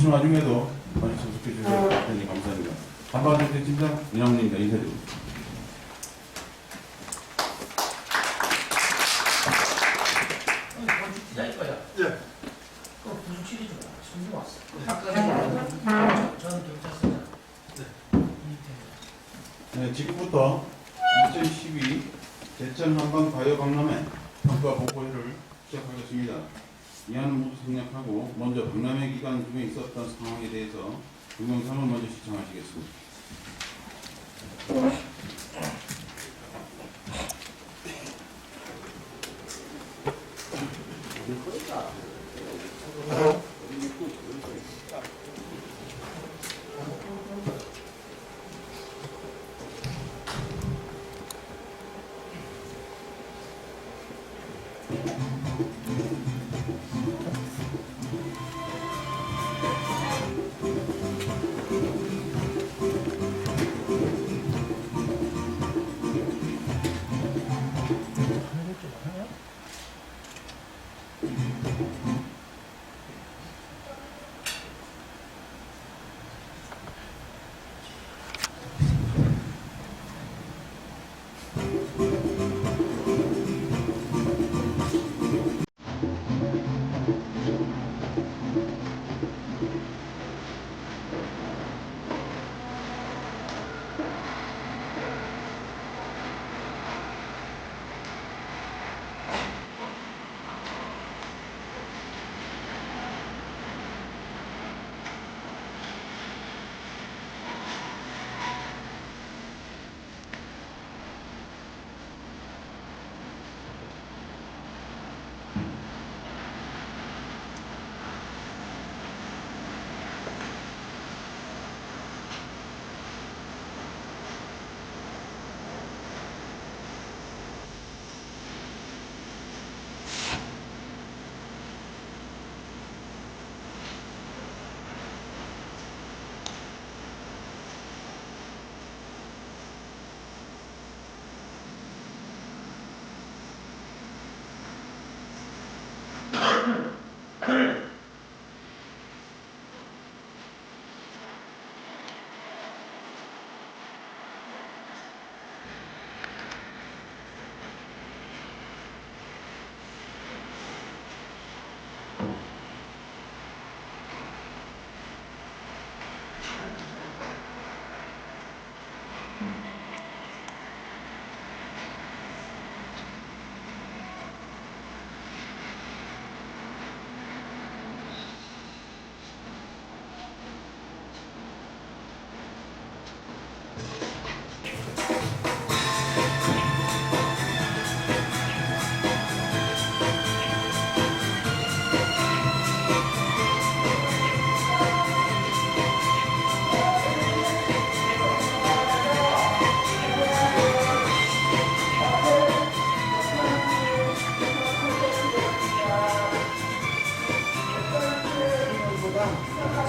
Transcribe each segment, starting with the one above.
바쁘신 와중에도 많이 참석해 주셔서 대단히 감사합니다. 한바탕 팀장 이남훈입니다. 인사드립니다. 기자일 거야. 예. 그럼 부수치기 좀 손님 왔어. 아까 저는 경찰서잖아. 네, 지금부터 2012 제천 한방 바이오 박람회 평가 보고회를 시작하겠습니다. 이안은 모두 생략하고 먼저 박람회 기간 중에 있었던 상황에 대해서 동영상을 먼저 시청하시겠습니다.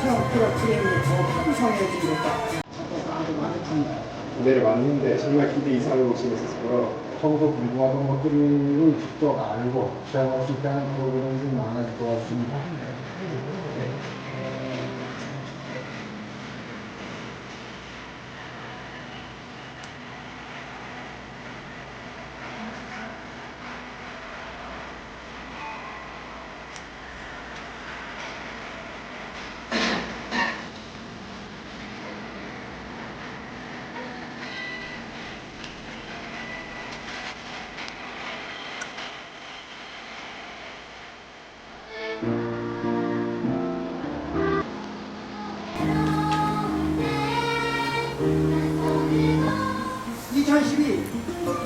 생각보다 프레임이 더 풍성해진 것 같아요. 아주 많습니다. 기대를 많이 했는데 정말 기대 이상으로 재밌었고요. 저도 궁금하던 것들을 직접 알고 체험할 수 있다는 프로그램이 좀 많아질 것 같습니다.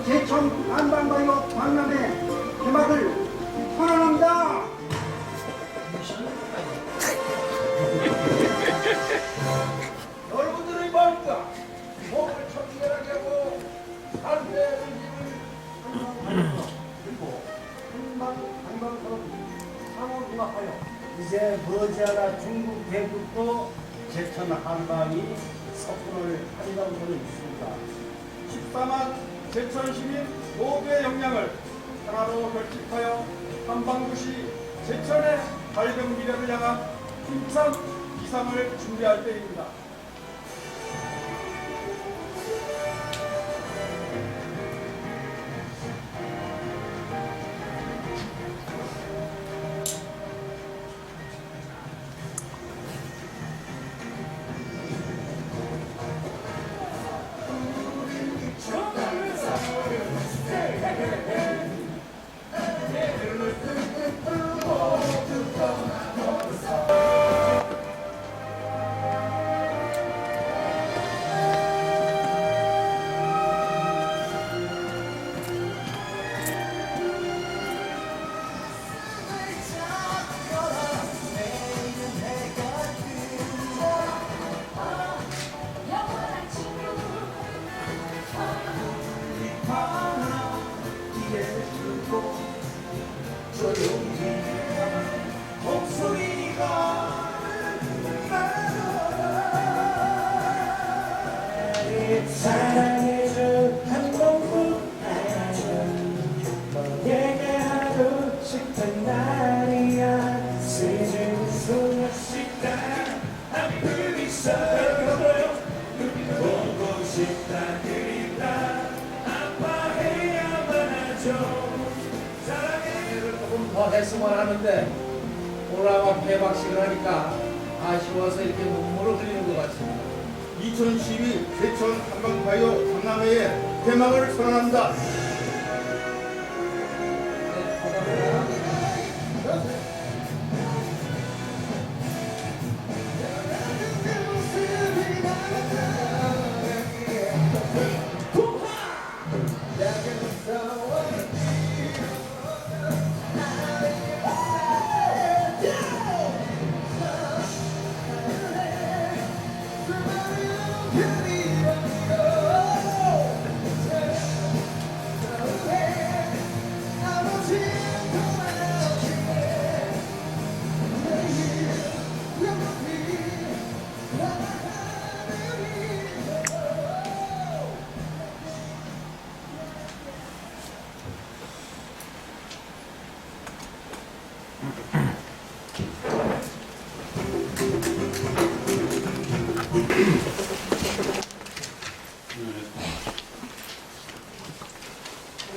제천 한방바이오 박람회 개막을 선언합니다. 여러분들의 마음과 몸을 청결하게 하고 삶의 의미를 그리고 한방사업 상호융합하여 이제 머지않아 중국 대국도 제천 한방이 석권을 한다고 저는 있습니다. 14만 제천 시민 모두의 역량을 하나로 결집하여 한방도시 제천의 밝은 미래를 향한 힘찬 시상을 준비할 때입니다. 사랑해줘 한 번뿐 아니야 너에게 하고 싶은 날이야 세준 소녀식당 아프기 싫어 보고 싶다 그립다 아파해야만 하죠 사랑해를 조금 더 했으면 하는데 오라와 개박식을 하니까 아쉬워서 이렇게 눈물을 흘리는 것 같습니다. 2012 제천 한방가요 박람회의 개막을 선언합니다.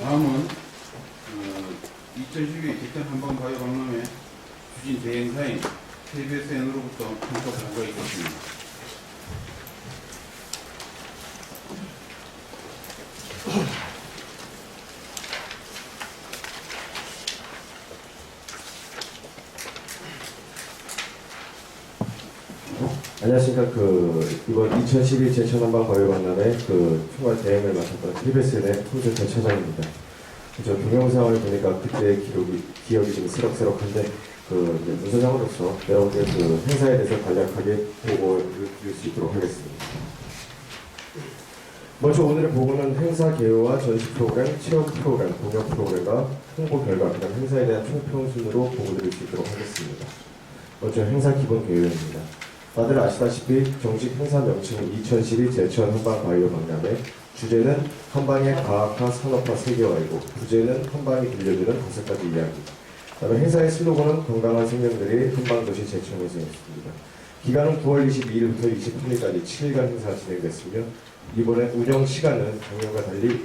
다음은 2012 제천 한방가요 박람회 추진 대행사인 KBSN으로부터 평가 보고가 있었습니다. 안녕하십니까. 이번 2012 제천 한방가요박람회 총괄 대행을 맡았던 KBSN의 홍준태 차장입니다. 저 동영상을 보니까 그때의 기억이 좀 새록새록한데 문서장으로서 여러분들 행사에 대해서 간략하게 보고를 드릴 수 있도록 하겠습니다. 먼저 오늘의 보고는 행사 개요와 전시 프로그램, 체험 프로그램, 공연 프로그램과 홍보 결과, 그다음 행사에 대한 총평순으로 보고드릴 수 있도록 하겠습니다. 먼저 행사 기본 개요입니다. 다들 아시다시피 정식 행사 명칭은 2012 제천 한방가요 박람회, 주제는 한방의 과학화, 산업화 세계화이고 부제는 한방이 들려주는 5가지 이야기. 그다음에 행사의 슬로건은 건강한 생명들이 한방도시 제천에서였습니다. 기간은 9월 22일부터 28일까지 7일간 행사가 진행됐으며 이번에 운영 시간은 작년과 달리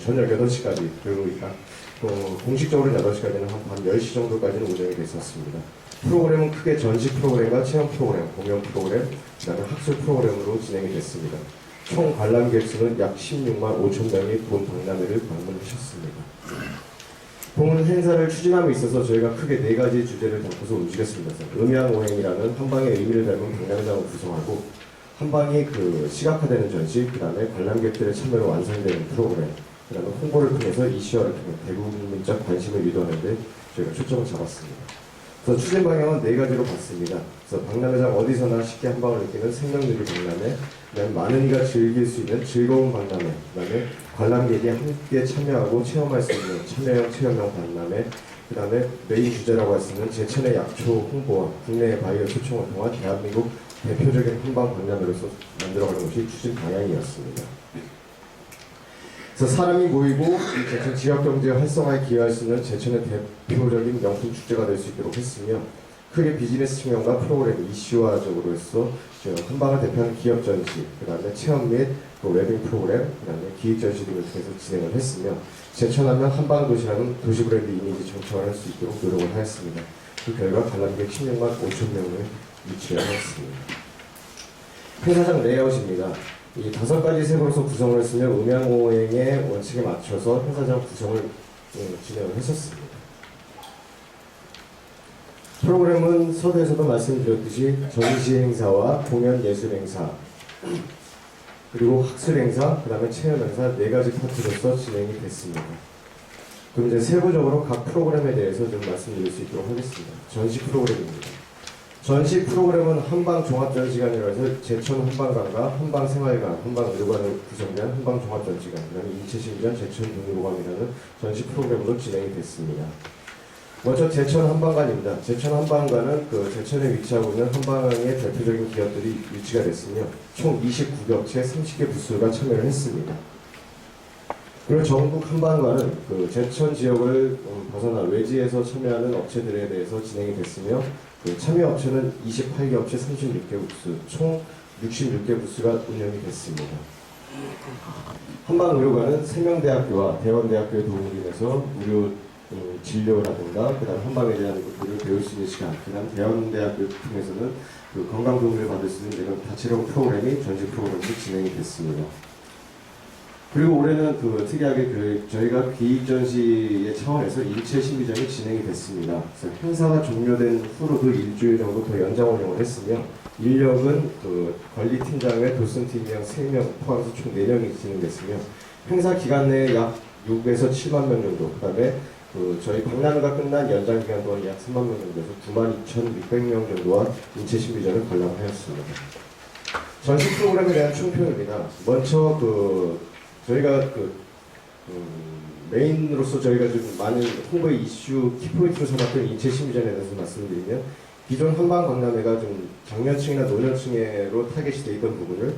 저녁 8시까지 그러니까 공식적으로는 8시까지는 한 밤 10시 정도까지는 운영이 됐었습니다. 프로그램은 크게 전시 프로그램과 체험 프로그램, 공연 프로그램, 그다음에 학술 프로그램으로 진행이 됐습니다. 총 관람객 수는 약 16만 5천 명이 본 박람회를 방문하셨습니다. 본 행사를 추진함에 있어서 저희가 크게 4가지 주제를 담고서 움직였습니다. 음양오행이라는 한방의 의미를 담은 박람회장을 구성하고 한방이 시각화되는 전시, 그 다음에 관람객들의 참여로 완성되는 프로그램, 그 다음에 홍보를 통해서 이슈화를 통해 대국민적 관심을 유도하는 데 저희가 초점을 잡았습니다. 그래서 추진 방향은 4가지로 봤습니다. 그래서 박람회장 어디서나 쉽게 한방을 느끼는 생명누리 박람회, 그다음에 많은 이가 즐길 수 있는 즐거운 박람회, 그다음에 관람객이 함께 참여하고 체험할 수 있는 참여형 체험형 박람회, 그다음에 메인 주제라고 할 수 있는 제천의 약초 홍보와 국내의 바이오 초청을 통한 대한민국 대표적인 한방 박람회로서 만들어가는 것이 추진 방향이었습니다. 그래서 사람이 모이고 제천 지역경제 활성화에 기여할 수 있는 제천의 대표적인 명품 축제가 될 수 있도록 했으며 크게 비즈니스 측면과 프로그램 이슈화적으로 해서 한방을 대표하는 기업 전시, 그 다음에 체험 및 웨빙 프로그램, 그 다음에 기획 전시 등을 통해서 진행을 했으며 제천하면 한방도시라는 도시 브랜드 이미지 정착을 할 수 있도록 노력을 하였습니다. 그 결과 관람객 16만 5천 명을 유치를 했습니다. 행사장 레이아웃입니다. 이 5가지 색으로서 구성을 했으며 음양오행의 원칙에 맞춰서 행사장 구성을 진행을 했었습니다. 프로그램은 서두에서도 말씀드렸듯이 전시 행사와 공연 예술 행사, 그리고 학술 행사, 그 다음에 체험 행사 4가지 파트로서 진행이 됐습니다. 그럼 이제 세부적으로 각 프로그램에 대해서 좀 말씀드릴 수 있도록 하겠습니다. 전시 프로그램입니다. 전시 프로그램은 한방 종합전시관이라 해서 제천 한방관과 한방생활관, 한방의료관을 구성한 한방 종합전시관, 그 다음에 인체신전 제천 동의보관이라는 전시 프로그램으로 진행이 됐습니다. 먼저 제천 한방관입니다. 제천 한방관은 제천에 위치하고 있는 한방의 대표적인 기업들이 유치가 됐으며 총 29ገብ체 30개 부스가 참여를 했습니다. 그리고 전국 한방관은 제천 지역을 벗어나 외지에서 참여하는 업체들에 대해서 진행이 됐으며 참여 업체는 28개 업체 36개 부스, 총 66개 부스가 운영이 됐습니다. 한방의료관은 세명대학교와 대원대학교의 도움을 인해서 의료 진료라든가 그다음 한방에 대한 것들을 배울 수 있는 시간, 그다음 대원대학교 통해서는 건강 도움을 받을 수 있는 이런 다채로운 프로그램이 전시 프로그램으로 진행이 됐습니다. 그리고 올해는 특이하게 저희가 기획전시의 차원에서 인체 신비전이 진행이 됐습니다. 그래서 행사가 종료된 후로도 일주일 정도 더 연장 운영을 했으며 인력은 관리팀장의 도슨팀장 3명 포함해서 총 4명이 진행됐으며 행사 기간 내에 약 6에서 7만 명 정도, 그 다음에 저희 박람회가 끝난 연장 기간 동안 약 3만 명 정도에서 92,600명 정도와 인체 신비전을 관람하였습니다. 전시 프로그램에 대한 총평입니다. 먼저 저희가 메인으로서 저희가 좀 많은 홍보의 이슈 키포인트로 삼았던 인체 신비전에 대해서 말씀드리면 기존 한방 박람회가 좀 장년층이나 노년층으로 타겟이 돼 있던 부분을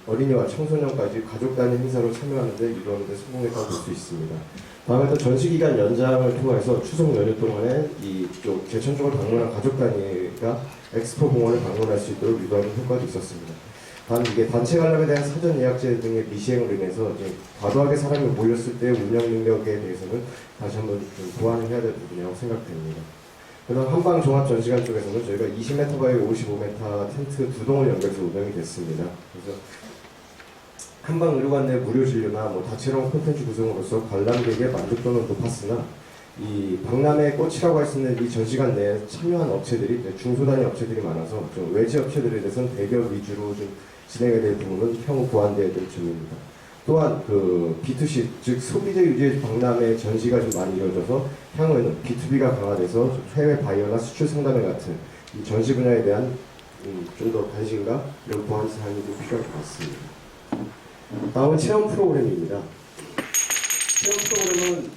어린이와 청소년까지 가족 단위 행사로 참여하는데 유도하는 데 성공했다고 볼 수 있습니다. 다음에 또 전시 기간 연장을 통해서 추석 연휴 동안에 이쪽 제천 쪽을 방문한 가족 단위가 엑스포 공원을 방문할 수 있도록 유도하는 효과도 있었습니다. 단 이게 단체 관람에 대한 사전 예약제 등의 미시행으로 인해서 이제 과도하게 사람이 몰렸을 때 운영 능력에 대해서는 다시 한번 좀 보완을 해야 될 부분이라고 생각됩니다. 그다음 한방 종합 전시관 쪽에서는 저희가 20m 바이 55m 텐트 2동을 연결해서 운영이 됐습니다. 그래서 한방 의료관 내 무료 진료나 다채로운 콘텐츠 구성으로서 관람객의 만족도는 높았으나 이 박람회의 꽃이라고 할 수 있는 이 전시관 내에 참여한 업체들이 중소단위 업체들이 많아서 좀 외지 업체들에 대해서는 대기업 위주로 좀 진행이 될 부분은 향후 보완되어야 될 점입니다. 또한 B2C 즉 소비재 유제 박람회 전시가 좀 많이 이루어져서 향후에는 B2B가 강화돼서 해외 바이어나 수출 상담회 같은 이 전시 분야에 대한 좀 더 관심과 이런 보완 사항이 좀 필요할 것 같습니다. 다음은 체험 프로그램입니다. 체험 프로그램은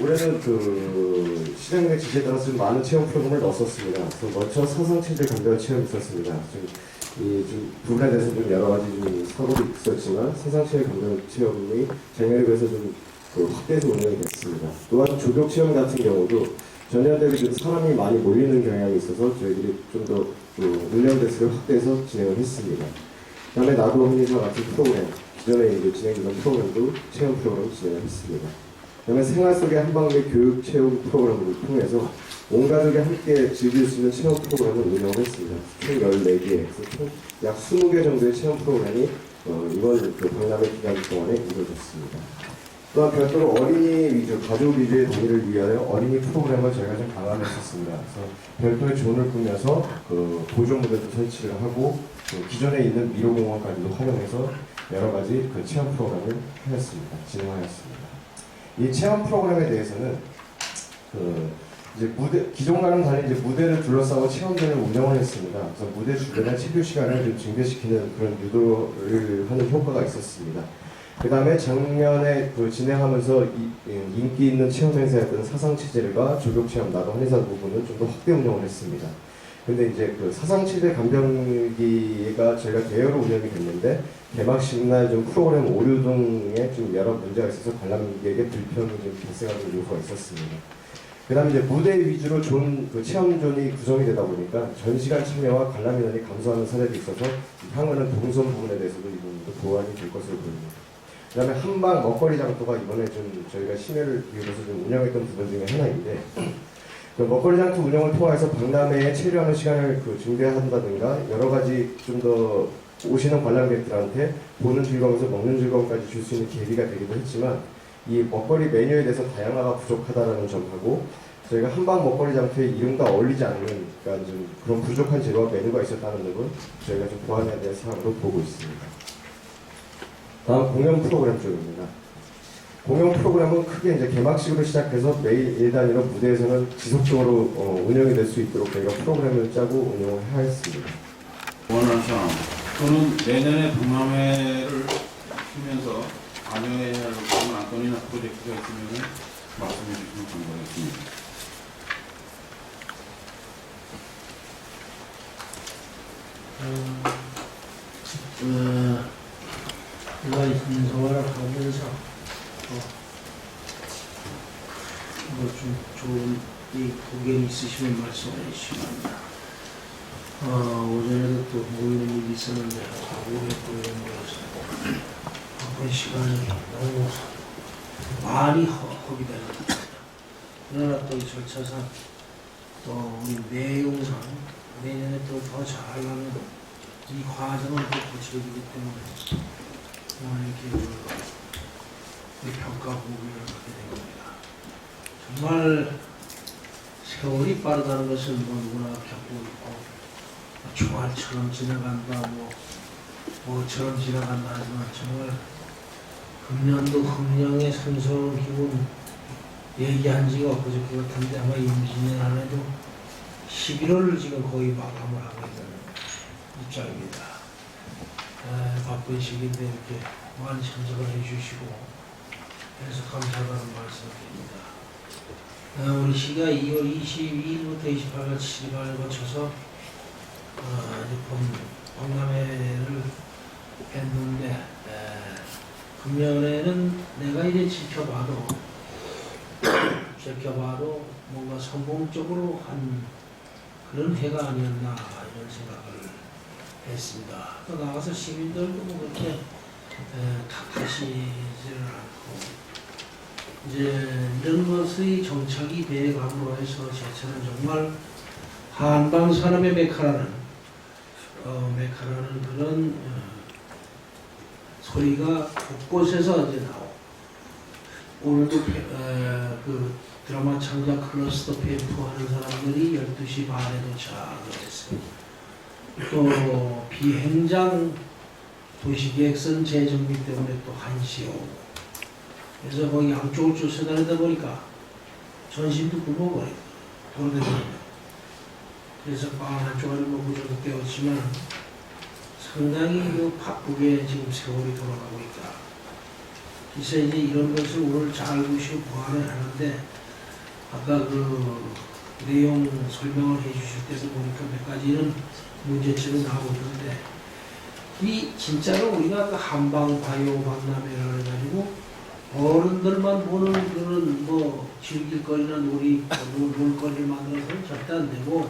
올해는 시장의 지시에 따라서 좀 많은 체험 프로그램을 넣었습니다. 그래서 먼저 사상체질 감별 체험이 있었습니다. 좀 부분에 대해서 좀 여러 가지 좀 사고도 있었지만 사상체질 감별 체험이 작년에 비해서 좀 확대해서 운영이 됐습니다. 또한 조격 체험 같은 경우도 전년 대비 좀 사람이 많이 몰리는 경향이 있어서 저희들이 좀 더 운영 대수를 확대해서 진행을 했습니다. 그다음에 나도 흥리사 같은 프로그램, 기존에 진행되던 프로그램도 체험 프로그램 진행을 했습니다. 그다음에 생활 속의 한방의 교육 체험 프로그램을 통해서 온 가족이 함께 즐길 수 있는 체험 프로그램을 운영을 했습니다. 총 14개, 총 약 20개 정도의 체험 프로그램이 이번 박람회 기간 동안에 이루어졌습니다. 또한 별도로 어린이 위주, 가족 위주의 동의를 위하여 어린이 프로그램을 저희가 좀 강화했었습니다. 그래서 별도의 존을 꾸며서 보조 무대도 설치를 하고 기존에 있는 미로공원까지도 활용해서 여러 가지 체험 프로그램을 진행하였습니다. 이 체험 프로그램에 대해서는 이제 기존과는 달리 이제 무대를 둘러싸고 체험전을 운영을 했습니다. 그래서 무대 주변에 체류 시간을 좀 증대시키는 그런 유도를 하는 효과가 있었습니다. 그 다음에 작년에 진행하면서 인기 있는 체험 행사였던 사상체질과 조격체험, 나도 한의사 부분은 좀 더 확대 운영을 했습니다. 근데 이제 사상체질 간병기가 저희가 대여로 운영이 됐는데 개막식날 좀 프로그램 오류 등에 좀 여러 문제가 있어서 관람객의 불편이 좀 발생하는 요소가 있었습니다. 그다음에 이제 무대 위주로 그 체험존이 구성이 되다 보니까 전시관 참여와 관람 인원이 감소하는 사례도 있어서 향후에는 동선 부분에 대해서도 이 부분도 보완이 될 것으로 보입니다. 그다음에 한방 먹거리 장터가 이번에 좀 저희가 심혈을 기울여서 좀 운영했던 부분 중에 하나인데, 그 먹거리 장터 운영을 통해서 박람회에 체류하는 시간을 증대한다든가 여러 가지 좀 더 오시는 관람객들한테 보는 즐거움에서 먹는 즐거움까지 줄 수 있는 계기가 되기도 했지만, 이 먹거리 메뉴에 대해서 다양화가 부족하다라는 점하고 저희가 한방 먹거리 장터의 이름과 어울리지 않는, 그러니까 좀 그런 부족한 재료와 메뉴가 있었다는 점은 저희가 좀 보완해야 될 사항으로 보고 있습니다. 다음 공연 프로그램 쪽입니다. 공연 프로그램은 크게 이제 개막식으로 시작해서 매일 일 단위로 무대에서는 지속적으로 운영이 될 수 있도록 저희가 프로그램을 짜고 운영을 해야 했습니다. 원하는 사항 또는 내년에 박람회를 하면서 반영해야 할 그런 안건이나 프로젝트가 있으면 말씀해 주시면 감사하겠습니다. 내가 인서를 하면서 좀 좋은 의견이 있으시면 말씀해 주시면 오전에도 또 모이는 일이 있었는데 오후에 또 모여서 바쁜 시간이 너무 많이 허비되는 것 같아요. 그러나 또 이 절차상 또 우리 내용상 내년에 또 더 잘하는 이 과정을 또 거치기 때문에 오늘 이렇게 우리 평가 보고를 하게 된 겁니다. 정말 세월이 빠르다는 것은 뭐 누구나 겪고 있고 총알처럼 지나간다 뭐처럼 지나간다 하지만 정말 금년도 흥령의 선서로운 기분 얘기한 지가 엊그저께 같은데 아마 임진년 안에도 11월을 지금 거의 마감을 하고 있는 입장입니다. 바쁜 시기인데 이렇게 많이 참석을 해주시고 그래서 감사하다는 말씀드립니다. 우리 시가 2월 22일부터 28일 7일을 거쳐서 이제 박람회를 했는데 금년에는 내가 이제 지켜봐도 뭔가 성공적으로 한 그런 해가 아니었나 이런 생각을 했습니다. 또 나가서 시민들도 뭐 그렇게 탓하시지를 않고 이제 이런 것의 정착이 되감으로 해서 제처는 정말 한방 산업의 메카라는 그런 소리가 곳곳에서 이제 나오고 오늘도 그 드라마 창작 클러스터 펜프 하는 사람들이 12시 반에 도착을 했습니다. 또 비행장 도시계획선 재정비 때문에 또 1시에 오고 그래서 거기 양쪽을 쭉 서다니다 보니까 전신도 굶어버리고 돌아다니고 그래서 빵 한 조각을 먹고 좀 깨웠지만 상당히 바쁘게 지금 세월이 돌아가고 있다. 그래서 이제 이런 것을 오늘 잘 보시고 보완을 하는데 아까 그 내용 설명을 해주실 때도 보니까 몇 가지는 문제점이 나오고 있는데 이 진짜로 우리가 그 한방 바이오 박람회를 해가지고 어른들만 보는 그런 뭐 즐길거리나 놀거리를 만들어서는 절대 안 되고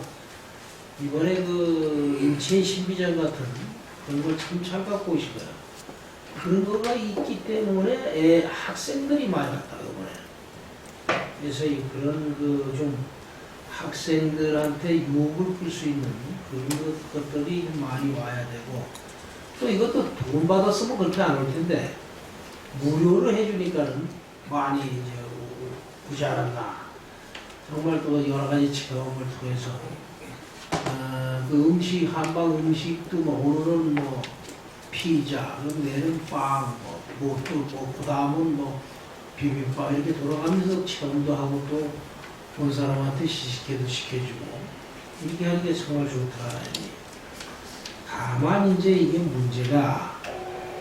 이번에 그 인체 신비전 같은 그런 걸 참 잘 갖고 오신 거야. 그런 거가 있기 때문에 학생들이 많이 왔다 이번에. 그래서 그런 그 좀 학생들한테 유혹을 풀 수 있는 그런 것들이 많이 와야 되고 또 이것도 돈 받았으면 그렇게 안 올 텐데 무료로 해주니까는 많이 이제 오지 않았나. 정말 또 여러 가지 체험을 통해서 그 음식 한방 음식도 뭐 오늘은 뭐 피자, 내일은 빵, 그 다음은 뭐 비빔밥 이렇게 돌아가면서 체험도 하고 또 본 사람한테 시식회도 시켜주고 이렇게 하는 게 정말 좋다. 다만 이제 이게 문제가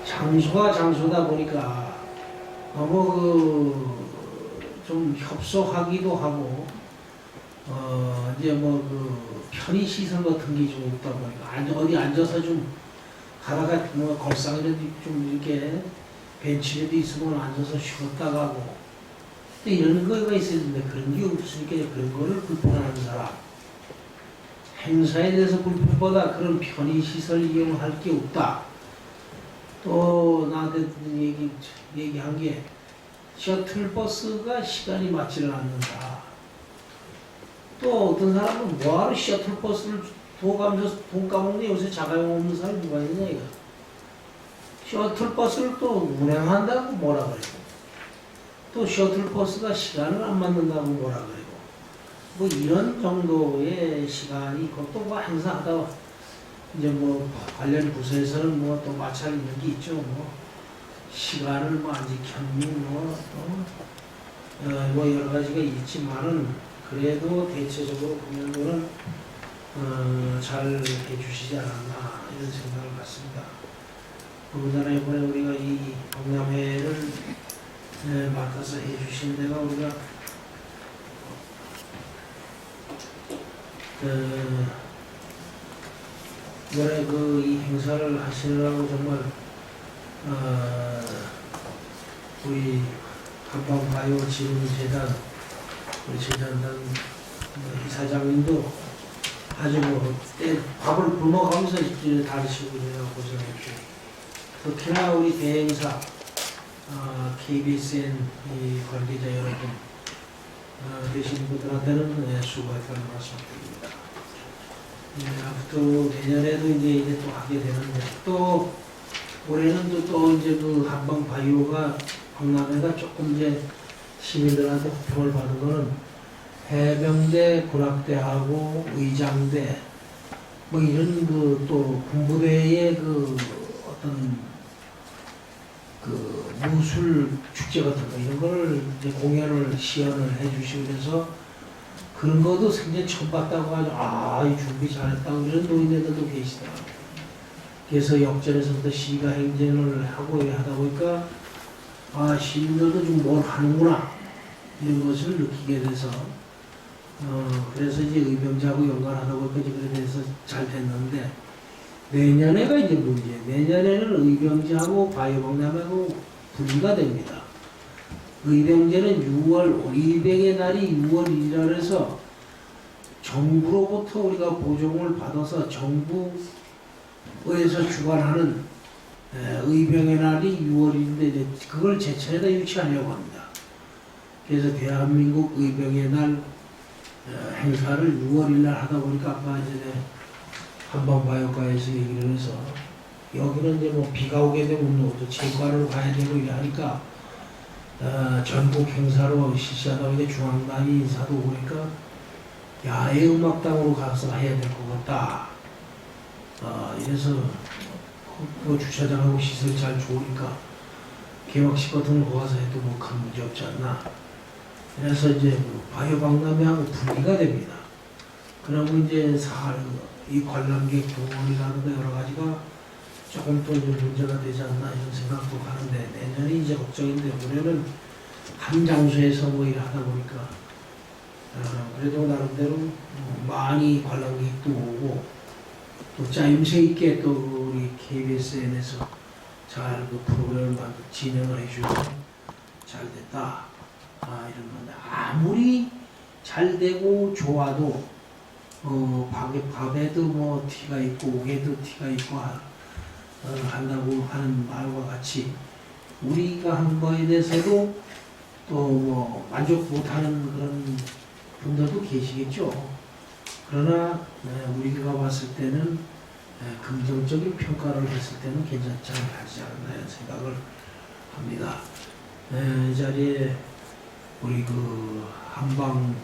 장소가 장소다 보니까 너무 좀 협소하기도 하고 이제 뭐 그 편의 시설 같은 게 좀 없다 보니까 어디 앉아서 좀 가다가 뭐 걸상이라도 좀 이렇게 벤치라도 있으면 앉아서 쉬었다 가고 또 이런 거가 있어야 되는데 그런 게 없으니까 그런 거를 불편한 사람. 행사에 대해서 불편보다 그런 편의시설 이용할 게 없다. 또 나한테 얘기한 게 셔틀버스가 시간이 맞지를 않는다. 또 어떤 사람은 뭐하러 셔틀버스를 도가면서 돈 까먹니? 요새 자가용 없는 사람이 누가 있냐 이거. 셔틀버스를 또 운행한다고 뭐라 그래요. 또 셔틀버스가 시간을 안 맞는다고 뭐라 그래요. 뭐 이런 정도의 시간이 그것도 뭐 항상 하다 이제 뭐 관련 부서에서는 뭐 또 마찰 있는 게 있죠. 뭐 시간을 뭐 안 지켰니 뭐 여러 가지가 있지만은 그래도 대체적으로 보면은 잘 해주시지 않았나 이런 생각을 갖습니다. 더군다나 이번에 우리가 이 박람회를 맡아서 해주신 데가 우리가 이번에 이 행사를 하시느라고 정말 우리 한방바이오지능재단 우리 재단단 이사장님도 아주 밥을 굶어가면서 다니시고 제가 고생했고 특히나 우리 대행사 KBSN 이 관계자 여러분 되신 분들한테는 수고했다는 말씀드립니다. 앞으로 내년에도 이제 또 하게 되는데 또 올해는 또 이제 그 한방 바이오가 박람회가 조금 이제 시민들한테 호평을 받은 거는 해병대 군악대하고 의장대 뭐 이런 또 군부대의 어떤 무술 축제 같은 거 이런 걸 이제 공연을 시연을 해주시고 그래서 그런 것도 생전 처음 봤다고 하죠. 이 준비 잘했다고 이런 노인네들도 계시더라고요. 그래서 역전에서부터 시가 행진을 하고 하다 보니까 시민들도 좀 뭘 하는구나 이런 것을 느끼게 돼서 그래서 이제 의병제하고 연관하다 보니까 이제 그래 돼서 잘 됐는데 내년에가 이제 문제. 내년에는 의병제하고 바이오박람회하고 분리가 됩니다. 의병제는 6월, 의병의 날이 6월 1일이라 해서 정부로부터 우리가 보조금을 받아서 정부에서 주관하는 의병의 날이 6월인데 그걸 제천에다 유치하려고 합니다. 그래서 대한민국 의병의 날 행사를 6월 1일 날 하다 보니까 아까 이제 한방바이오과에서 얘기를 해서 여기는 이제 뭐 비가 오게 되면 또 체육관으로 가야 되고 이러니까 전국 행사로 실시하다 보니까 중앙당이 인사도 오니까 야외 음악당으로 가서 해야 될 것 같다. 이래서 그 주차장하고 시설이 잘 좋으니까 개막식 같은 거 가서 해도 뭐 큰 문제 없지 않나. 그래서 이제 바이오 박람회하고 분리가 됩니다. 그러면 이제 이 관람객 동원이라든가 여러 가지가 조금 또 이제 문제가 되지 않나 이런 생각도 하는데 내년이 이제 걱정인데 올해는 한 장소에서 뭐 일을 하다 보니까 그래도 나름대로 많이 관람객도 오고 또 짜임새 있게 또 우리 KBSN에서 잘 그 프로그램을 진행을 해주셔서 잘 됐다. 이런 건데 아무리 잘 되고 좋아도 밥에도 뭐 티가 있고 옥에도 티가 있고 한다고 하는 말과 같이 우리가 한 거에 대해서도 또 뭐 만족 못하는 그런 분들도 계시겠죠. 그러나 우리가 봤을 때는 긍정적인 평가를 했을 때는 괜찮지 하지 않나 이런 생각을 합니다. 이 자리에 우리 한방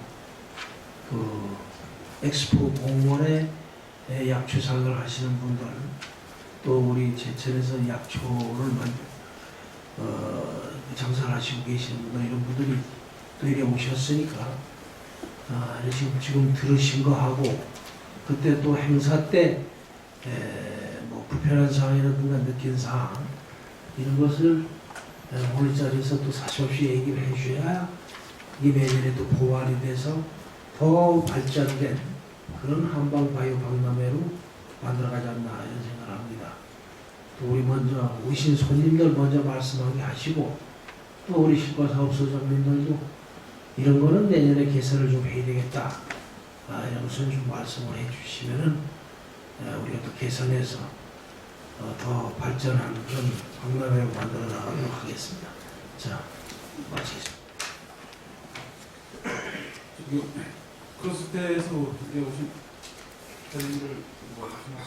엑스포 공원에 약초상을 하시는 분들 또 우리 제천에서 약초를 장사를 하시고 계시는 분들 이런 분들이 또 이래 오셨으니까 지금 들으신 거 하고 그때 또 행사 때 뭐 불편한 사항이라든가 느낀 사항 이런 것을 오늘 자리에서 또 사실없이 얘기를 해주셔야 이 내년에도 보완이 돼서 더 발전된 그런 한방바이오 박람회로 만들어가지 않나 이런 생각을 합니다. 또 우리 먼저 오신 손님들 먼저 말씀하게 하시고 또 우리 실과사업소장님들도 이런 거는 내년에 개선을 좀 해야 되겠다. 이런 것을 좀 말씀을 해주시면은 우리가 또 개선해서 더 발전하는 그런 박람회를 만들어 나가도록 하겠습니다. 자, 마치겠습니다. 지금 크로스핏에서 이제 오신 사진들 뭐 하시나요?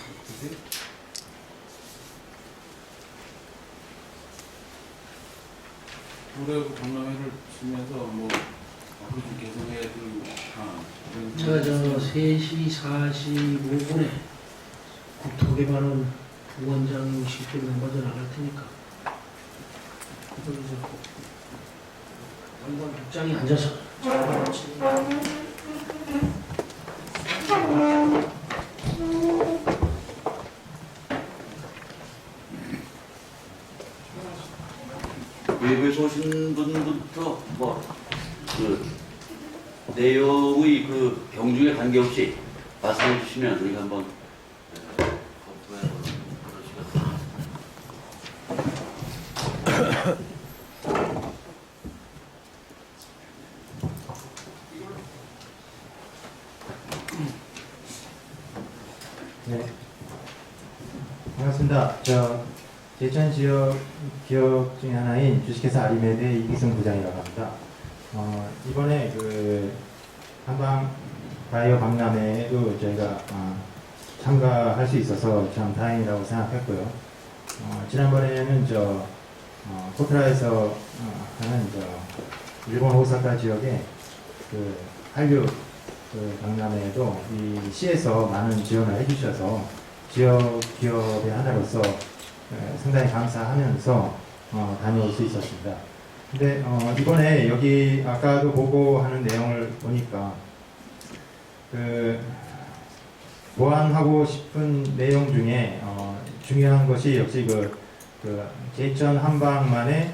올해 박람회를 치면서 뭐 앞으로 좀 개선해야 될 이런 저 3시 45분에 국토개발원 부원장님실로 먼저 나갈 테니까 거기서 양반 국장이 앉아서 잘 같이 외부에서 오신 분부터 그 내용의 그 경중에 관계없이 말씀해 주시면 우리가 한번 네, 반갑습니다. 저 제천 지역 기업 중에 하나인 주식회사 아리메드의 이기승 부장이라고 합니다. 이번에 그 한방 바이오 박람회에도 저희가 참가할 수 있어서 참 다행이라고 생각했고요. 지난번에는 코트라에서 하는 일본 오사카 지역의 그 한류 그 박람회에도 이 시에서 많은 지원을 해주셔서 지역 기업의 하나로서 상당히 감사하면서 다녀올 수 있었습니다. 근데 이번에 여기 아까도 보고하는 내용을 보니까 그 보완하고 싶은 내용 중에 중요한 것이 역시 그 제천 한방만의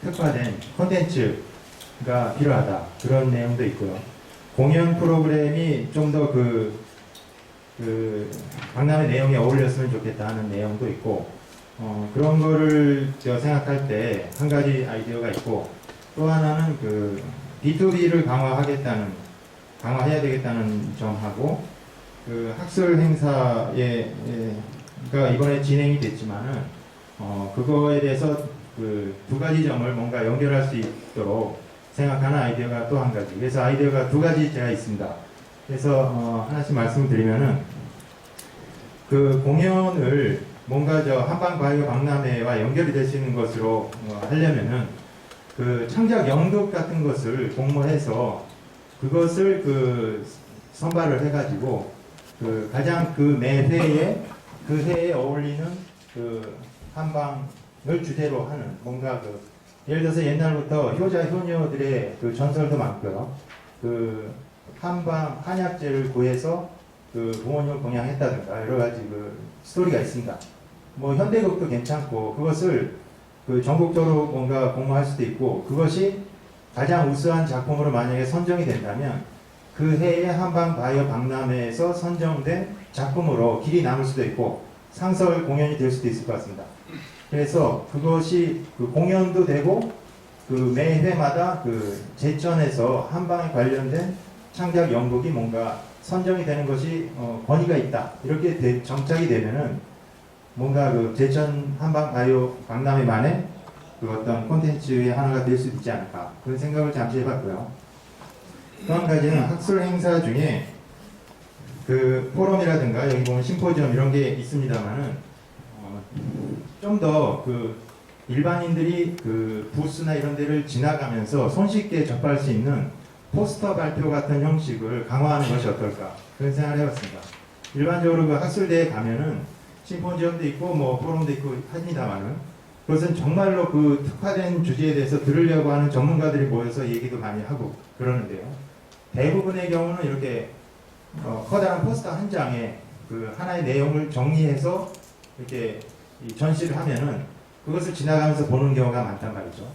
특화된 콘텐츠가 필요하다, 그런 내용도 있고요. 공연 프로그램이 좀 더 그 박람회 내용에 어울렸으면 좋겠다 하는 내용도 있고, 그런 거를 생각할 때 한 가지 아이디어가 있고, 또 하나는 그 B2B를 강화해야 되겠다는 점하고, 그 학술 행사에 가 이번에 진행이 됐지만은 그거에 대해서 그 두 가지 점을 뭔가 연결할 수 있도록 생각하는 아이디어가 또 한 가지. 그래서 아이디어가 두 가지 제가 있습니다. 그래서 하나씩 말씀드리면은 그 공연을 뭔가 한방바이오 박람회와 연결이 될 수 있는 것으로 하려면은 그 창작 연극 같은 것을 공모해서 그것을 그 선발을 해가지고 그 가장 그 매 회에 그 해에 어울리는 그 한방을 주제로 하는 뭔가 그 예를 들어서 옛날부터 효자 효녀들의 그 전설도 많고요. 그 한방 한약재를 구해서 그 부모님을 공양했다든가 여러 가지 그 스토리가 있습니다. 뭐 현대극도 괜찮고, 그것을 그 전국적으로 뭔가 공모할 수도 있고, 그것이 가장 우수한 작품으로 만약에 선정이 된다면 그 해의 한방 바이오 박람회에서 선정된 작품으로 길이 남을 수도 있고 상설 공연이 될 수도 있을 것 같습니다. 그래서 그것이 그 공연도 되고 그 매 회마다 그 제천에서 한방에 관련된 창작 연극이 뭔가 선정이 되는 것이 권위가 있다, 이렇게 정착이 되면은 뭔가 그 제천 한방 바이오 박람회만의 그 어떤 콘텐츠의 하나가 될 수 있지 않을까, 그런 생각을 잠시 해봤고요. 또 한 가지는 학술 행사 중에 그 포럼이라든가 여기 보면 심포지엄 이런 게 있습니다만은 좀 더 그 일반인들이 그 부스나 이런 데를 지나가면서 손쉽게 접할 수 있는 포스터 발표 같은 형식을 강화하는 것이 어떨까, 그런 생각을 해봤습니다. 일반적으로 그 학술대에 가면은 심포지엄도 있고 뭐 포럼도 있고 합니다만은 그것은 정말로 그 특화된 주제에 대해서 들으려고 하는 전문가들이 모여서 얘기도 많이 하고 그러는데요. 대부분의 경우는 이렇게 커다란 포스터 한 장에 그 하나의 내용을 정리해서 이렇게 전시를 하면은 그것을 지나가면서 보는 경우가 많단 말이죠.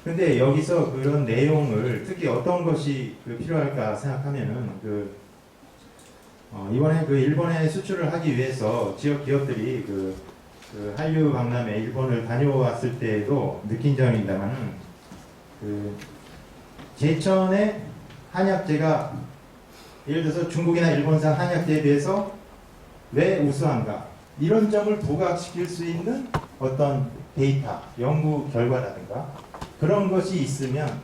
근데 여기서 그런 내용을 특히 어떤 것이 필요할까 생각하면은 이번에 그 일본에 수출을 하기 위해서 지역 기업들이 그 한류 박람회 일본을 다녀왔을 때에도 느낀 점입니다만은 그 제천의 한약재가 예를 들어서 중국이나 일본산 한약재에 비해서 왜 우수한가 이런 점을 부각시킬 수 있는 어떤 데이터, 연구 결과라든가 그런 것이 있으면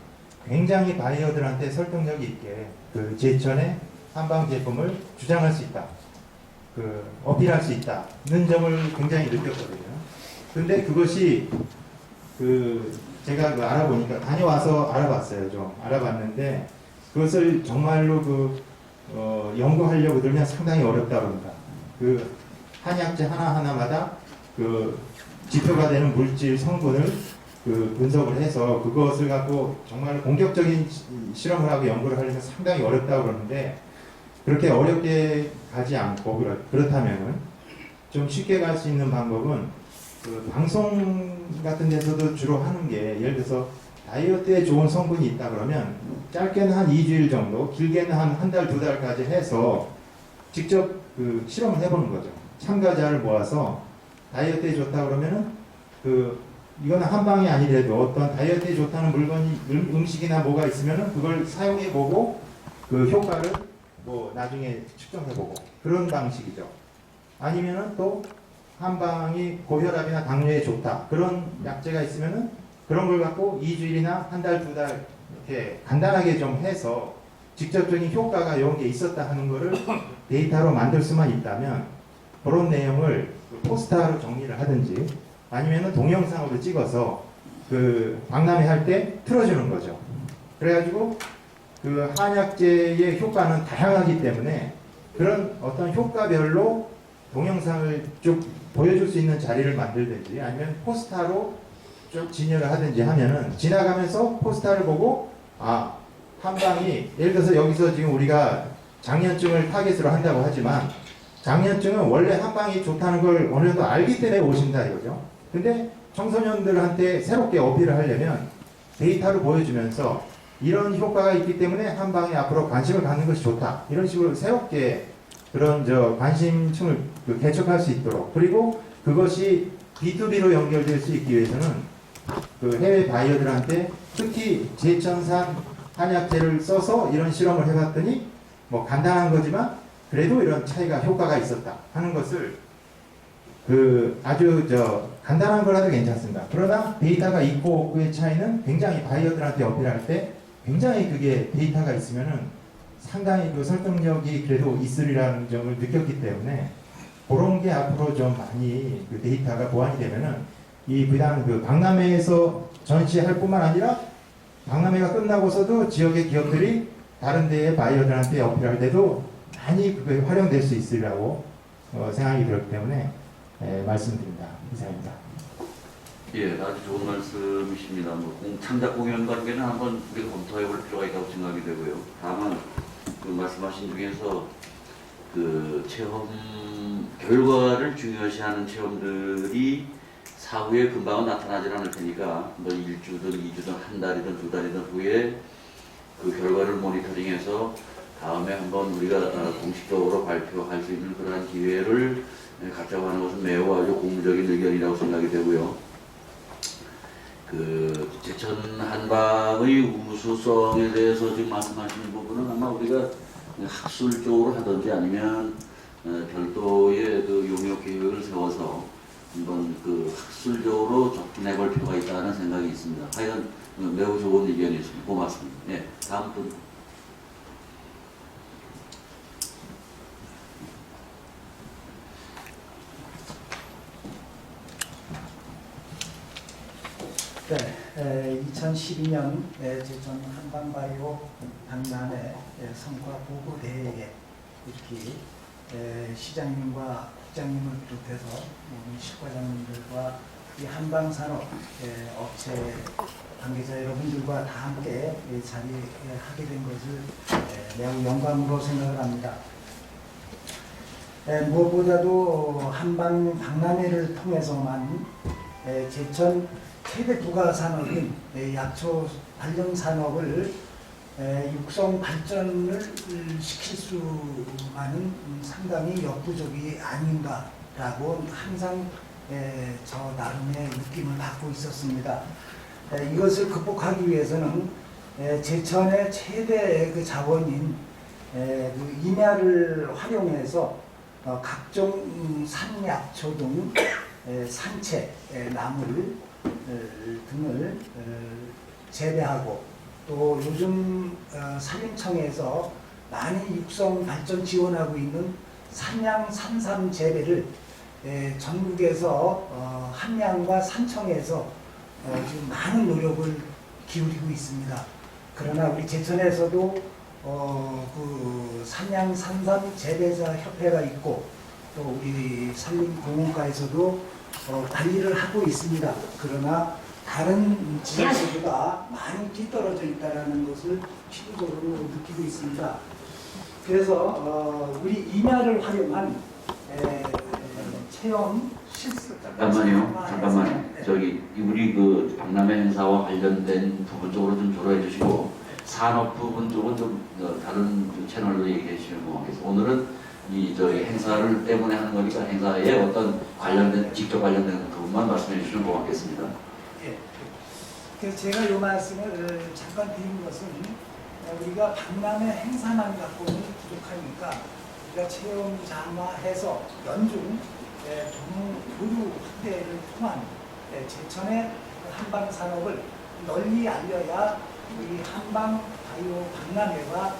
굉장히 바이어들한테 설득력 있게 그 제천의 한방 제품을 주장할 수 있다, 그 어필할 수 있다는 점을 굉장히 느꼈거든요. 근데 그것이 그 제가 그 알아보니까 다녀와서 알아봤어요. 좀 알아봤는데 그것을 정말로 연구하려고 들면 상당히 어렵다고 합니다. 그 한약재 하나하나마다 그 지표가 되는 물질 성분을 그 분석을 해서 그것을 갖고 정말 공격적인 실험을 하고 연구를 하려면 상당히 어렵다고 그러는데 그렇게 어렵게 가지 않고 그렇다면은 좀 쉽게 갈 수 있는 방법은 그 방송 같은 데서도 주로 하는 게 예를 들어서 다이어트에 좋은 성분이 있다 그러면 짧게는 한 2주일 정도, 길게는 한 달, 2달까지 해서 직접 그 실험을 해보는 거죠. 참가자를 모아서 다이어트에 좋다 그러면은 이거는 한방이 아니래도 어떤 다이어트에 좋다는 물건이 음식이나 뭐가 있으면은 그걸 사용해보고 그 효과를 뭐 나중에 측정해보고 그런 방식이죠. 아니면은 또 한방이 고혈압이나 당뇨에 좋다 그런 약재가 있으면은 그런 걸 갖고 2주일이나 한 달, 2달 이렇게 간단하게 좀 해서 직접적인 효과가 이런 게 있었다 하는 거를 데이터로 만들 수만 있다면 그런 내용을 포스터로 정리를 하든지 아니면은 동영상으로 찍어서 그 박람회 할 때 틀어주는 거죠. 그래가지고 그 한약재의 효과는 다양하기 때문에 그런 어떤 효과별로 동영상을 쭉 보여줄 수 있는 자리를 만들든지 아니면 포스터로 쭉 진열을 하든지 하면은 지나가면서 포스터를 보고 아 한방이 예를 들어서 여기서 지금 우리가 장년증을 타겟으로 한다고 하지만 장년증은 원래 한방이 좋다는 걸 어느 정도 알기 때문에 오신다 이거죠. 근데 청소년들한테 새롭게 어필을 하려면 데이터를 보여주면서 이런 효과가 있기 때문에 한방에 앞으로 관심을 갖는 것이 좋다 이런 식으로 새롭게 그런 관심층을 개척할 수 있도록 그리고 그것이 B2B로 연결될 수 있기 위해서는 그 해외 바이어들한테 특히 제천산 한약재를 써서 이런 실험을 해봤더니 뭐 간단한 거지만 그래도 이런 차이가 효과가 있었다 하는 것을 그 아주 간단한 거라도 괜찮습니다. 그러나 데이터가 있고 없고의 차이는 굉장히 바이어들한테 어필할 때 굉장히 그게 데이터가 있으면은 상당히 그 설득력이 그래도 있으리라는 점을 느꼈기 때문에 그런 게 앞으로 좀 많이 그 데이터가 보완이 되면은 비단 그 박람회에서 전시할 뿐만 아니라 박람회가 끝나고서도 지역의 기업들이 다른 데의 바이어들한테 어필할 때도 많이 그게 활용될 수 있으리라고 생각이 들었기 때문에 말씀드립니다. 이상입니다. 예, 아주 좋은 말씀이십니다. 창작 공연 관계는 한번 우리가 검토해볼 필요가 있다고 생각이 되고요. 다만 그 말씀하신 중에서 그 체험 결과를 중요시하는 체험들이 사후에 금방은 나타나질 않을 테니까 뭐 1주든 2주든 한 달이든 2달이든 후에 그 결과를 모니터링해서 다음에 한번 우리가 공식적으로 발표할 수 있는 그러한 기회를 갖자고 하는 것은 매우 아주 고무적인 의견이라고 생각이 되고요. 그 제천 한방의 우수성에 대해서 지금 말씀하시는 부분은 아마 우리가 학술적으로 하든지 아니면 별도의 그 용역 계획을 세워서 한번 그 학술적으로 접근해 볼 필요가 있다는 생각이 있습니다. 하여간 매우 좋은 의견이었습니다. 고맙습니다. 예, 다음 분. 네, 2012년 제천 한방바이오 박람회 성과 보고 대회에 이렇게 시장님과 국장님을 비롯해서 모든 식과장님들과 이 한방산업 업체 관계자 여러분들과 다 함께 자리하게 된 것을 매우 영광으로 생각을 합니다. 무엇보다도 한방 박람회를 통해서만 제천 최대 부가 산업인 약초 관련 산업을 육성 발전을 시킬 수만은 상당히 역부족이 아닌가라고 항상 저 나름의 느낌을 받고 있었습니다. 이것을 극복하기 위해서는 제천의 최대 그 자원인 그 임야를 활용해서 각종 산약초 등 산채, 나물 등을 재배하고, 또 요즘 산림청에서 많이 육성 발전 지원하고 있는 산양 산삼 재배를 전국에서 함양과 산청에서 지금 많은 노력을 기울이고 있습니다. 그러나 우리 제천에서도 그 산양 산삼 재배자 협회가 있고, 또 우리 산림공원과에서도 관리를 하고 있습니다. 그러나 다른 지역들보다 많이 뒤떨어져 있다는 것을 피부적으로 느끼고 있습니다. 그래서 우리 임야를 활용한 체험 실습. 잠깐만요. 저기 우리 그 박람회 행사와 관련된 부분 쪽으로 좀 조로해 주시고, 산업 부분 쪽은 좀 다른 채널로 얘기해 주시면 고맙겠습니다. 오늘은 이 저희 행사를 때문에 하는 거니까 행사에 어떤 관련된 직접 관련된 부분만 말씀해 주시면 고맙겠습니다. 예. 그래서 제가 이 말씀을 잠깐 드린 것은, 우리가 박람회 행사만 갖고는 부족하니까 우리가 체험장화해서 연중 교류 확대를 통한 제천의 한방 산업을 널리 알려야 우리 한방 바이오 박람회가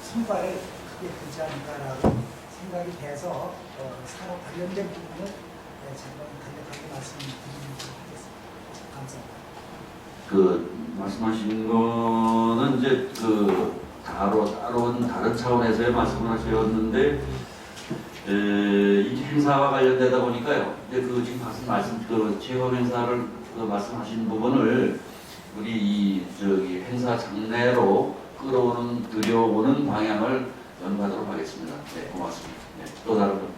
성과를 크게 보지 않을까라고 생각이 돼서 산업 관련된 부분을 잠깐 간략하게 말씀드리도록 하겠습니다. 감사합니다. 그 말씀하신 거는 이제 그 따로 다른 차원에서의 말씀을 하셨는데, 이 행사와 관련되다 보니까요. 이제 그 지금 말씀 그 체험 행사를 그 말씀하신 부분을 우리 이 저기 행사 장내로 들여오는 방향을 연구하도록 하겠습니다. 네, 고맙습니다. 네, 또 다른 분.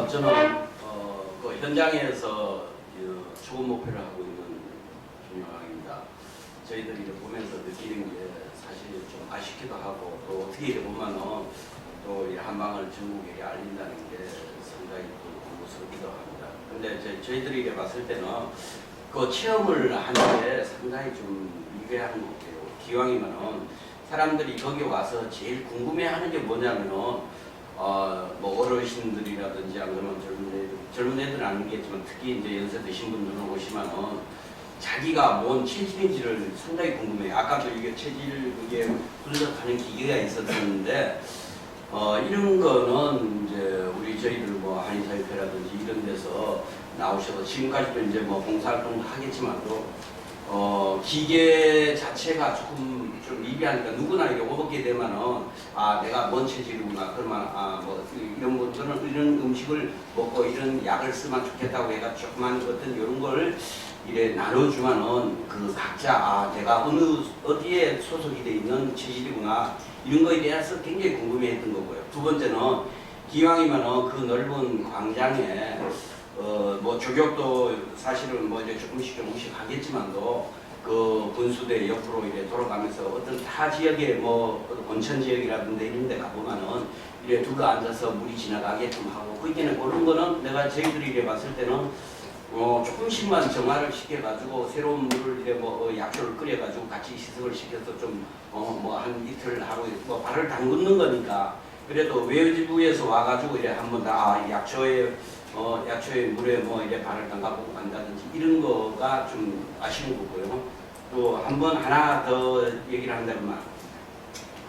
저는 그 현장에서 좋은 목표를 하고 있는 김영학입니다. 저희들이 이제 보면서 느끼는 게 사실 좀 아쉽기도 하고, 또 어떻게 보면은 또 이 한방을 전국에 알린다는 게 상당히 또 고무스럽기도 합니다. 근데 저희들이 봤을 때는 그 체험을 하는 게 상당히 좀 미개한 것 같아요. 기왕이면은 사람들이 거기 와서 제일 궁금해하는 게 뭐냐면은 뭐 어르신들이라든지 아니면 젊은 애들은 아니겠지만 특히 이제 연세 드신 분들은 오시면은 자기가 뭔 체질인지를 상당히 궁금해요. 아까도 이게 체질 그게 분석하는 기계가 있었는데 이런 거는 이제 저희들 뭐 한의사협회라든지 이런 데서 나오셔서 지금까지도 이제 뭐 봉사활동도 하겠지만도 기계 자체가 조금 좀 미비하니까 누구나 이렇게 오게 되면은 내가 뭔 체질이구나 그러면 뭐 이런 분들은 이런 음식을 먹고 이런 약을 쓰면 좋겠다고 해가 조그만 어떤 이런 걸 이래 나눠주면은 그 각자 내가 어디에 소속이 돼 있는 체질이구나 이런 거에 대해서 굉장히 궁금해했던 거고요. 두 번째는 기왕이면은 그 넓은 광장에 뭐 조격도 사실은 뭐 이제 조금씩 하겠지만도 그 분수대 옆으로 이래 돌아가면서 어떤 타 지역에 뭐 온천 지역이라든지 이런 데 가보면은 이래 둘러 앉아서 물이 지나가게끔 하고 그게는 그런 거는 내가 저희들이 이래 봤을 때는 조금씩만 정화를 시켜가지고 새로운 물을 이래 뭐 약초를 끓여가지고 같이 시습을 시켜서 좀 뭐 한 이틀 하루 뭐 발을 담그는 거니까 그래도 외지부에서 와가지고 이래 한번 다 약초에 물에 뭐 이제 발을 담가보고 간다든지 이런 거가 좀 아쉬운 거고요. 또 한 번 하나 더 얘기를 한다면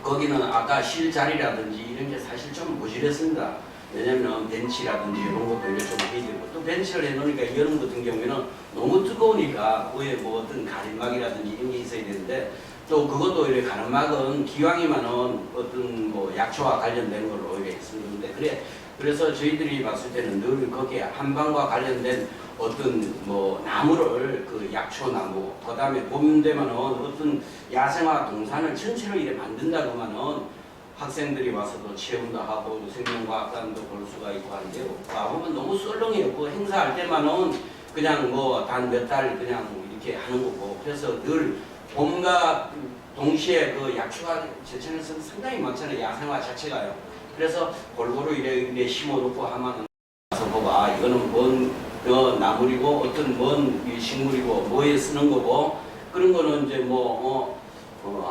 거기는 아까 쉴 자리라든지 이런 게 사실 좀 모질했습니다. 왜냐면 벤치라든지 이런 것도 이제 좀 해야 되고 또 벤치를 해놓으니까 여름 같은 경우에는 너무 뜨거우니까 위에 뭐 어떤 가림막이라든지 이런 게 있어야 되는데 또 그것도 이렇게 가림막은 기왕이면은 어떤 뭐 약초와 관련된 걸로 이렇게 쓰는데 그래서 저희들이 봤을 때는 늘 거기에 한방과 관련된 어떤 뭐 나무를 그 약초나무 그다음에 봄 되면은 어떤 야생화 동산을 전체로 이렇게 만든다 그러면은 학생들이 와서도 체험도 하고 생명과학관도 볼 수가 있고 하는데요. 보면 너무 썰렁해요. 그 행사할 때만은 그냥 뭐 단 몇 달 그냥 이렇게 하는 거고 그래서 늘 봄과 동시에 그 약초가 제천에서는 상당히 많잖아요. 야생화 자체가요. 그래서 골고루 이래 심어놓고 하면은 가서 보고 아 이거는 뭔 나물이고 어떤 뭔 식물이고 뭐에 쓰는 거고 그런 거는 이제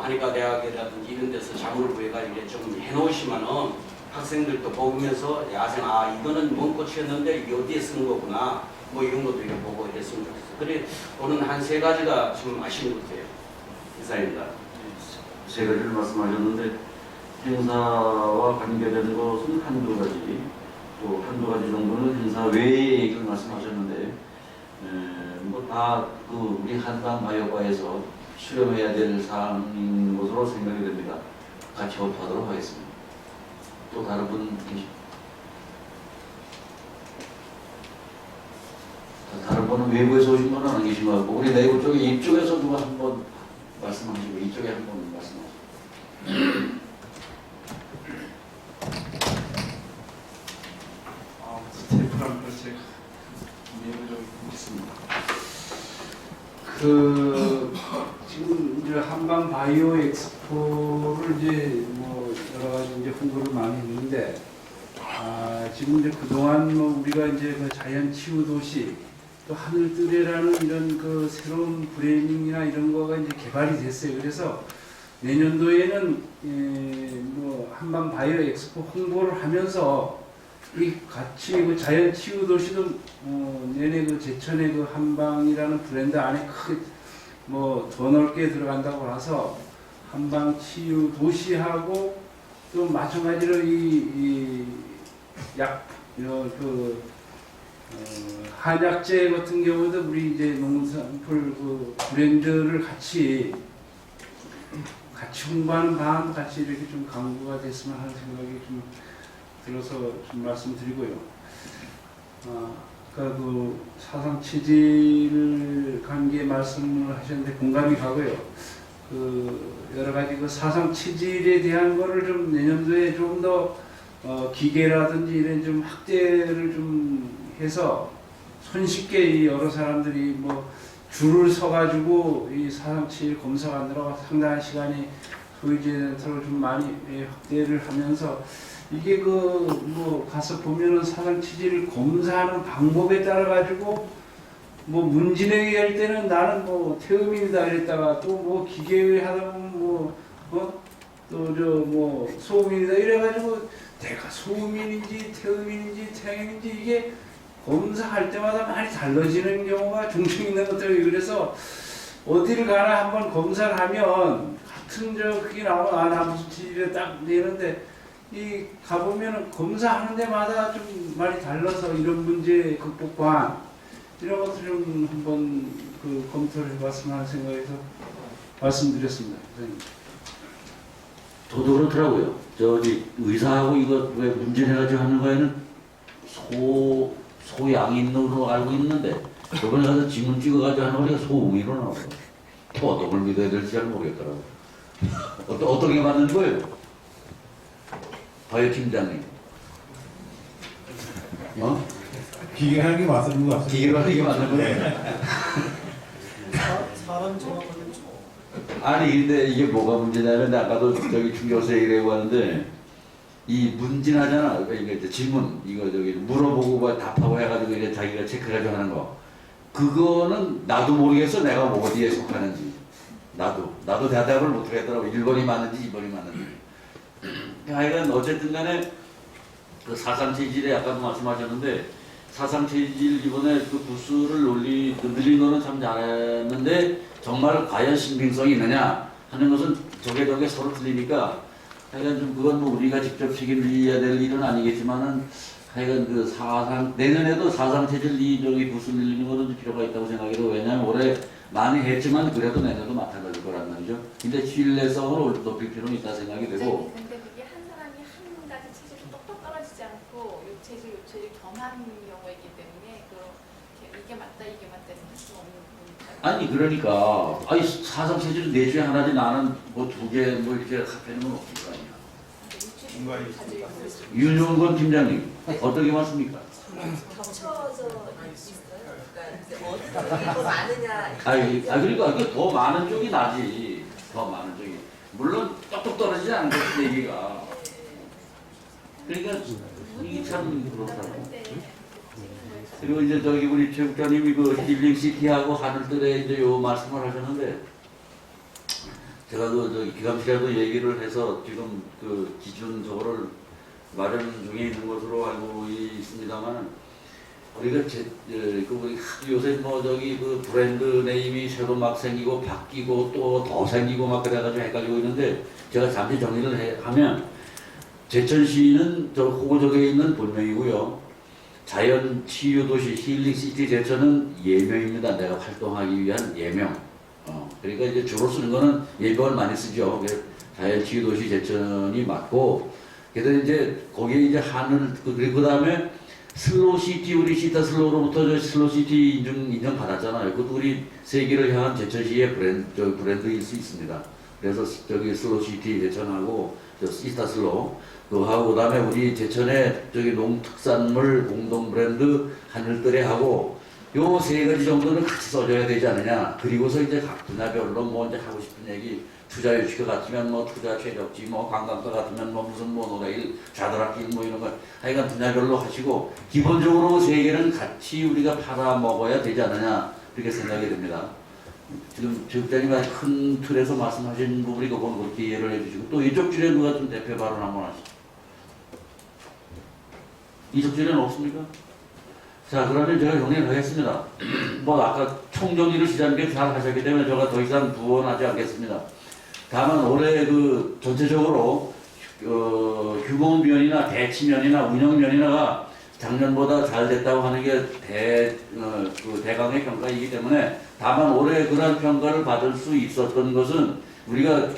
하니까 대학이라든지 이런 데서 자문을 구해가 이게 좀 해놓으시면은 학생들도 보면서 야생 이거는 뭔 꽃이었는데 이게 어디에 쓰는 거구나 뭐 이런 것도 이렇게 보고 이랬으면 좋겠어요. 그래 오늘 한 3가지가 좀 아쉬운 것 같아요. 이상입니다. 세 가지를 말씀하셨는데 행사와 관계되는 것은 한두 가지, 또 한두 가지 정도는 행사 외의 얘기를 말씀하셨는데 뭐 다 그 우리 한방바이오과에서 수렴해야 될 사항인 것으로 생각이 됩니다. 같이 검토하도록 하겠습니다. 또 다른 분 계십니까? 다른 분은 외부에서 오신 분은 안 계신 것 같고 우리 내부 쪽에 이쪽에서 누가 한번 말씀하시고 이쪽에 한번 말씀하시고 스테이프랑 제가 이해를 좀 있습니다. 지금 이제 한방 바이오 엑스포를 이제 여러 가지 이제 홍보를 많이 했는데 지금 이제 그동안 우리가 이제 그 자연 치유 도시 또 하늘뜨레라는 이런 그 새로운 브레이밍이나 이런 거가 이제 개발이 됐어요. 그래서 내년도에는 한방 바이오 엑스포 홍보를 하면서 이 같이 그 자연 치유 도시도 내내 그 제천의 그 한방이라는 브랜드 안에 크게 더 넓게 들어간다고 봐서 한방 치유 도시하고 또 마찬가지로 한약재 같은 경우도 우리 이제 농산물 그 브랜드를 같이 홍보하는 방안 같이 이렇게 좀 강구가 됐으면 하는 생각이 좀 들어서 좀 말씀드리고요. 그 사상 체질 관계 말씀을 하셨는데 공감이 가고요. 여러 가지 그 사상 체질에 대한 거를 좀 내년도에 좀 더 기계라든지 이런 좀 확대를 좀 해서 손쉽게 이 여러 사람들이 줄을 서가지고 이 사상 체질 검사하느라고 상당한 시간이 소요되도록 좀 많이 확대를 하면서 이게 가서 보면은 사상 체질을 검사하는 방법에 따라 가지고 문진에게 할 때는 나는 태음인이다 이랬다가 또 기계에 하다 보면 소음인이다 이래가지고 내가 소음인인지 태음인인지 태양인지 이게 검사할 때마다 많이 달라지는 경우가 종종 있는 것들이 그래서 어디를 가나 한번 검사를 하면 같은 그게 나오면 나 무슨 체질에 딱 내는데 이 가보면은 검사하는 데마다 좀 많이 달라서 이런 문제 극복관 이런 것들 좀 한번 검토를 해봤으면 하는 생각에서 말씀드렸습니다. 선생님. 저도 그렇더라고요. 의사하고 이거 왜 문진해가지고 하는 거에는 소양이 있는 걸로 알고 있는데 저번에 가서 지문 찍어가지고 하는 거니까 소음이로 나와요. 또 어떤 걸 믿어야 될지 잘 모르겠더라고요. 어떻게 맞는 거예요? 바이오 팀장님. 기계가 하는 게 맞는 것 같습니다. 기계가 하는 게 맞는 거예요? 사람 정확하겠죠. 아니 근데 이게 뭐가 문제냐면 아까도 충격서 얘기를 하는데 이 문진하잖아. 그러니까 이제 질문 물어보고 답하고 해가지고 이제 자기가 체크해가지고 하는 거. 그거는 나도 모르겠어. 내가 어디에 속하는지. 나도 대답을 못하겠더라고. 1번이 맞는지 2번이 맞는지. 하여간 어쨌든 간에 그 사상체질에 아까도 말씀하셨는데 사상체질 이번에 그 부스를 늘린 거는 참 잘했는데 정말 과연 신빙성이 있느냐 하는 것은 저게 서로 틀리니까 하여간 좀 그건 우리가 직접 책임져야 될 일은 아니겠지만은 하여간 내년에도 사상체질 부스 늘리는 거는 필요가 있다고 생각해요. 왜냐하면 올해 많이 했지만 그래도 내년도 마찬가지일 거란 말이죠. 근데 신뢰성을 높일 필요는 있다 생각이 되고. 근데 그게 한 사람이 한 가지 체질이 똑똑 떨어지지 않고 요 체질 겸하는 경우이기 때문에 이게 맞다 할 수가 없는 부분이니까. 아니 그러니까 사상체질은 4주에 하나지 나는 2개 이렇게 합하는 건 없을 거 아니야. 윤종건 팀장님 어떻게 맞습니까? 합쳐져 있어요. 그러니까 어느 쪽이 더 많으냐. 그러니까 이거 더 많은 쪽이 나지. 더 많은 쪽이. 물론 똑똑 떨어지지 않는 거지 얘기가. 그러니까 이게 참 그렇다고. 그리고 이제 저기 우리 최 국장님이 그 힐링 시티하고 하늘들에 이제 요 말씀을 하셨는데 제가 그 기감실에도 얘기를 해서 지금 그 기준 저거를 마련 중에 있는 것으로 알고 있습니다만 우리가 우리 요새 뭐 저기 그 브랜드 네임이 새로 막 생기고 바뀌고 또 더 생기고 막 그래가지고 헷갈리고 있는데 제가 잠시 정리를 하면 제천시는 저 호구적에 있는 본명이고요. 자연 치유 도시 힐링 시티 제천은 예명입니다. 내가 활동하기 위한 예명. 그러니까 이제 주로 쓰는 거는 예명을 많이 쓰죠. 자연 치유 도시 제천이 맞고, 그래서 이제 거기에 이제 하늘 그 다음에 슬로우 시티 우리 시타 슬로우로부터 저 슬로우 시티 인정 받았잖아요. 그것도 우리 세계를 향한 제천시의 브랜드일 수 있습니다. 그래서 저기 슬로우 시티 제천하고 저 시타 슬로우 그하고 그다음에 우리 제천의 저기 농특산물 공동 브랜드 하늘들에 하고 요 세 가지 정도는 같이 써줘야 되지 않느냐. 그리고서 이제 각 분야별로 뭐 이제 하고 싶은 얘기 투자 유치가 같으면 뭐 투자 최적지 뭐 관광가 같으면 뭐 무슨 뭐 노래일 좌도락길 뭐 이런 거 하여간 분야별로 하시고 기본적으로 세 개는 같이 우리가 팔아 먹어야 되지 않느냐 그렇게 생각이 됩니다. 지금 최 국장님이 큰 틀에서 말씀하신 부분이 그건 그렇게 이해를 해주시고 또 이쪽 줄에 누가 좀 대표 발언 한번 하시죠. 이쪽 줄에는 없습니까? 자 그러면 제가 정리를 하겠습니다. 뭐 아까 총정리를 시장님께 잘 하셨기 때문에 제가 더 이상 부원하지 않겠습니다. 다만 올해 그 전체적으로 규모면이나 대치면이나 운영면이나가 작년보다 잘 됐다고 하는 게 대강의 평가이기 때문에 다만 올해 그런 평가를 받을 수 있었던 것은 우리가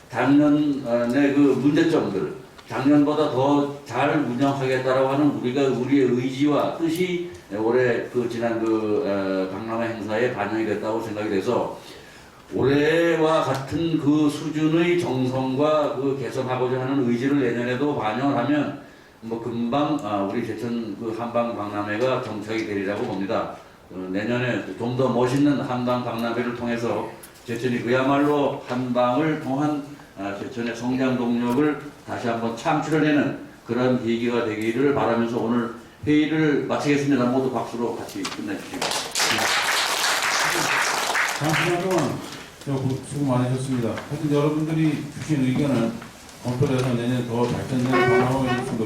작년의 그 문제점들 작년보다 더 잘 운영하겠다라고 하는 우리의 의지와 뜻이 올해 그 지난 박람회 행사에 반영이 됐다고 생각이 돼서 올해와 같은 그 수준의 정성과 그 개선하고자 하는 의지를 내년에도 반영을 하면 뭐 금방 우리 제천 그 한방 박람회가 정착이 되리라고 봅니다. 내년에 좀 더 멋있는 한방 박람회를 통해서 제천이 그야말로 한방을 통한 제천의 성장 동력을 다시 한번 창출을 해는 그런 계기가 되기를 바라면서 오늘 회의를 마치겠습니다. 모두 박수로 같이 끝내주시고. 잠시만 동안 수고 많으셨습니다. 하여튼 여러분들이 주신 의견을 검토를 해서 내년 더 발전된 방향으로